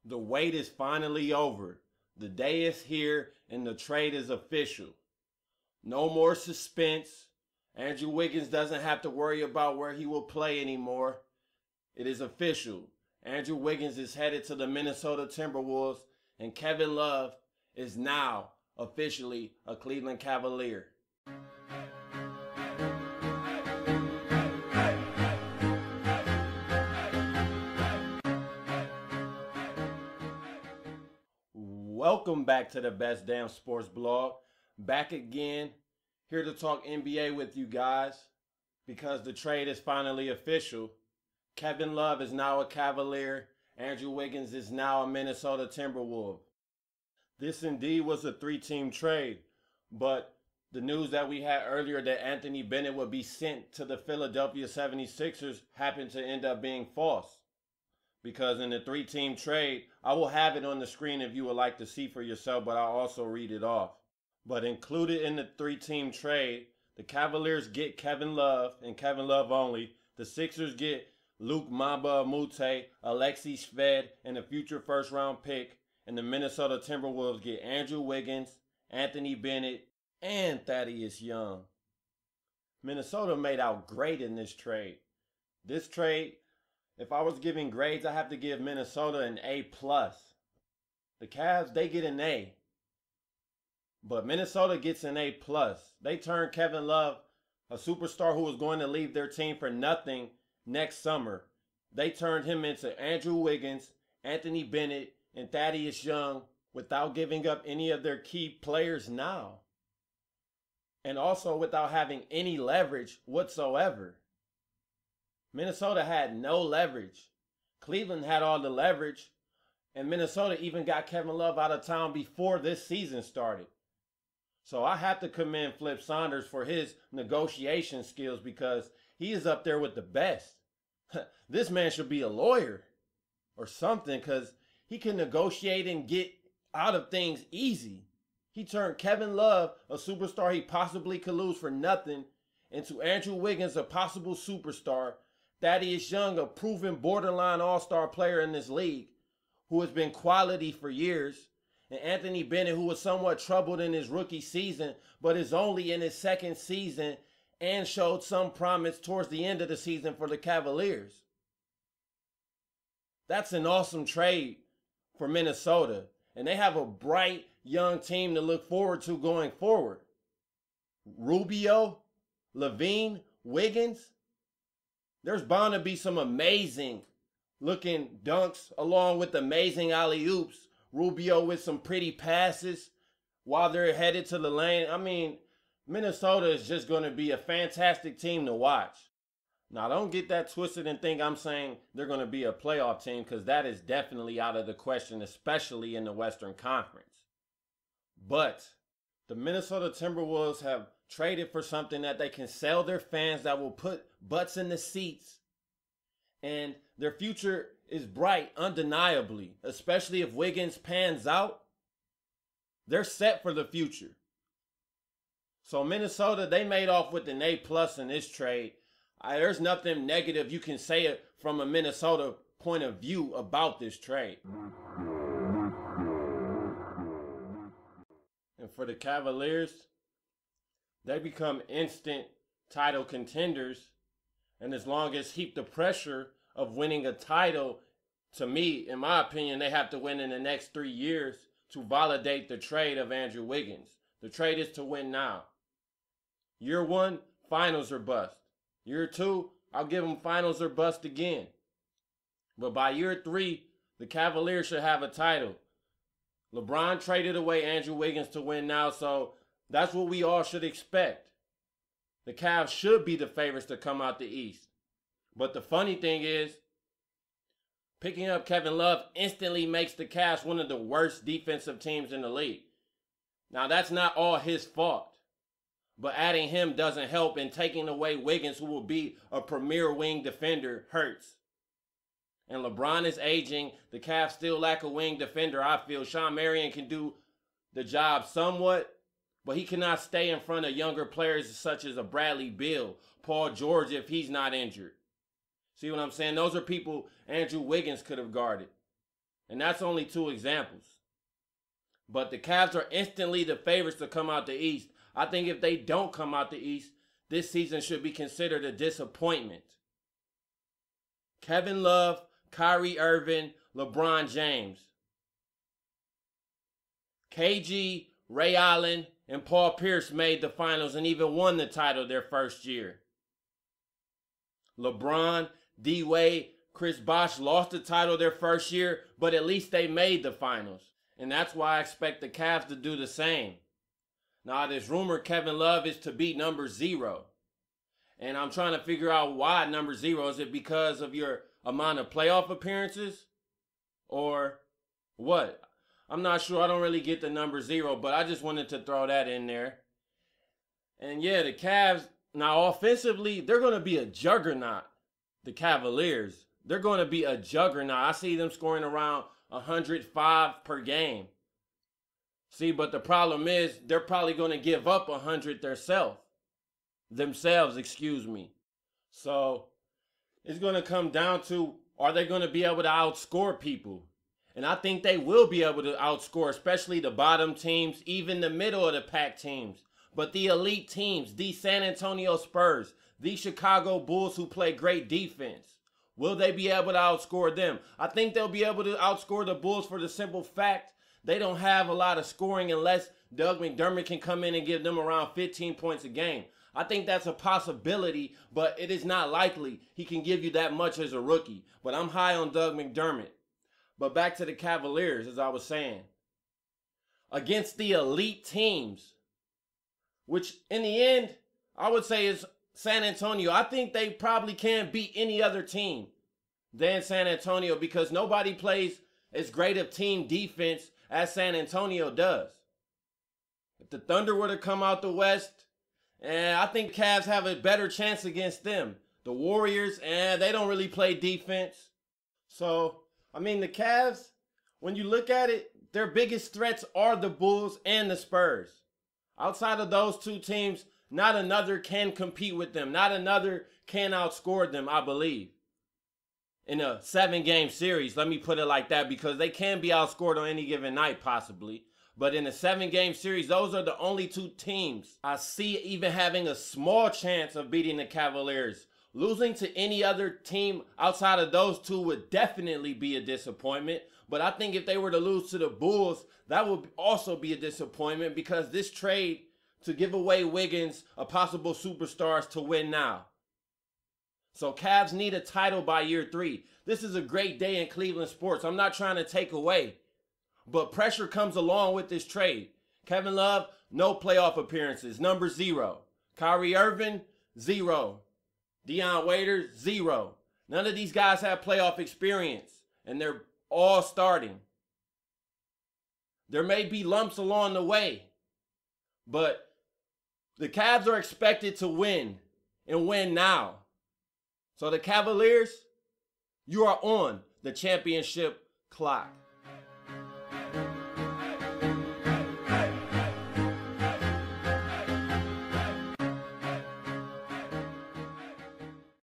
The wait is finally over. The day is here and the trade is official. No more suspense. Andrew Wiggins doesn't have to worry about where he will play anymore. It is official. Andrew Wiggins is headed to the Minnesota Timberwolves, and Kevin Love is now officially a Cleveland Cavalier. Welcome back to the Best Damn Sports Blog. Back again, here to talk NBA with you guys because the trade is finally official. Kevin Love is now a Cavalier. Andrew Wiggins is now a Minnesota Timberwolf. This indeed was a three-team trade, but the news that we had earlier that Anthony Bennett would be sent to the Philadelphia 76ers happened to end up being false. Because in the three-team trade, I will have it on the screen if you would like to see for yourself, but I'll also read it off. But included in the three-team trade, the Cavaliers get Kevin Love and Kevin Love only. The Sixers get Luke Mamba Mute, Alexei Shved, and a future first-round pick. And the Minnesota Timberwolves get Andrew Wiggins, Anthony Bennett, and Thaddeus Young. Minnesota made out great in this trade. This trade, if I was giving grades, I have to give Minnesota an A+. The Cavs, they get an A. But Minnesota gets an A+. They turned Kevin Love, a superstar who was going to leave their team for nothing next summer. They turned him into Andrew Wiggins, Anthony Bennett, and Thaddeus Young without giving up any of their key players now. And also without having any leverage whatsoever. Minnesota had no leverage. Cleveland had all the leverage. And Minnesota even got Kevin Love out of town before this season started. So I have to commend Flip Saunders for his negotiation skills because he is up there with the best. This man should be a lawyer or something because he can negotiate and get out of things easy. He turned Kevin Love, a superstar he possibly could lose for nothing, into Andrew Wiggins, a possible superstar. Thaddeus Young, a proven borderline all-star player in this league, who has been quality for years. And Anthony Bennett, who was somewhat troubled in his rookie season, but is only in his second season and showed some promise towards the end of the season for the Cavaliers. That's an awesome trade for Minnesota. And they have a bright young team to look forward to going forward. Rubio, Levine, Wiggins. There's bound to be some amazing looking dunks along with amazing alley-oops. Rubio with some pretty passes while they're headed to the lane. I mean, Minnesota is just going to be a fantastic team to watch. Now, don't get that twisted and think I'm saying they're going to be a playoff team because that is definitely out of the question, especially in the Western Conference. But the Minnesota Timberwolves have traded for something that they can sell their fans that will put butts in the seats. And their future is bright, undeniably. Especially if Wiggins pans out. They're set for the future. So Minnesota, they made off with an A+ in this trade. There's nothing negative you can say it from a Minnesota point of view about this trade. And for the Cavaliers, they become instant title contenders. And as long as heap the pressure of winning a title, to me, in my opinion, they have to win in the next 3 years to validate the trade of Andrew Wiggins. The trade is to win now. Year 1, finals or bust. Year 2, I'll give them finals or bust again. But by year 3, the Cavaliers should have a title. LeBron traded away Andrew Wiggins to win now, so that's what we all should expect. The Cavs should be the favorites to come out the East. But the funny thing is, picking up Kevin Love instantly makes the Cavs one of the worst defensive teams in the league. Now, that's not all his fault. But adding him doesn't help, and taking away Wiggins, who will be a premier wing defender, hurts. And LeBron is aging. The Cavs still lack a wing defender, I feel. Sean Marion can do the job somewhat, but he cannot stay in front of younger players such as a Bradley Beal, Paul George if he's not injured. See what I'm saying? Those are people Andrew Wiggins could have guarded. And that's only 2 examples. But the Cavs are instantly the favorites to come out the East. I think if they don't come out the East, this season should be considered a disappointment. Kevin Love, Kyrie Irving, LeBron James. KG, Ray Allen, and Paul Pierce made the finals and even won the title their first year. LeBron, D-Wade, Chris Bosh lost the title their first year, but at least they made the finals. And that's why I expect the Cavs to do the same. Now, there's rumor Kevin Love is to be number 0. And I'm trying to figure out why number 0. Is it because of your amount of playoff appearances? Or what? I'm not sure. I don't really get the number 0, but I just wanted to throw that in there. And yeah, the Cavs, now offensively, they're going to be a juggernaut. The Cavaliers, they're going to be a juggernaut. I see them scoring around 105 per game. See, but the problem is they're probably going to give up 100 themselves, excuse me. So it's going to come down to, are they going to be able to outscore people? And I think they will be able to outscore, especially the bottom teams, even the middle of the pack teams. But the elite teams, the San Antonio Spurs, the Chicago Bulls who play great defense, will they be able to outscore them? I think they'll be able to outscore the Bulls for the simple fact they don't have a lot of scoring unless Doug McDermott can come in and give them around 15 points a game. I think that's a possibility, but it is not likely he can give you that much as a rookie. But I'm high on Doug McDermott. But back to the Cavaliers, as I was saying. Against the elite teams, which in the end, I would say is San Antonio. I think they probably can't beat any other team than San Antonio because nobody plays as great of team defense as San Antonio does. If the Thunder were to come out the West, I think Cavs have a better chance against them. The Warriors, they don't really play defense. So, I mean, the Cavs, when you look at it, their biggest threats are the Bulls and the Spurs. Outside of those 2 teams, not another can compete with them. Not another can outscore them, I believe. In a 7-game series, let me put it like that, because they can be outscored on any given night, possibly. But in a 7-game series, those are the only 2 teams I see even having a small chance of beating the Cavaliers. Losing to any other team outside of those 2 would definitely be a disappointment. But I think if they were to lose to the Bulls, that would also be a disappointment because this trade to give away Wiggins, a possible superstar, is to win now. So Cavs need a title by year 3. This is a great day in Cleveland sports. I'm not trying to take away. But pressure comes along with this trade. Kevin Love, no playoff appearances, number 0. Kyrie Irving, 0. Deion Waiters, 0. None of these guys have playoff experience, and they're all starting. There may be lumps along the way, but the Cavs are expected to win, and win now. So the Cavaliers, you are on the championship clock.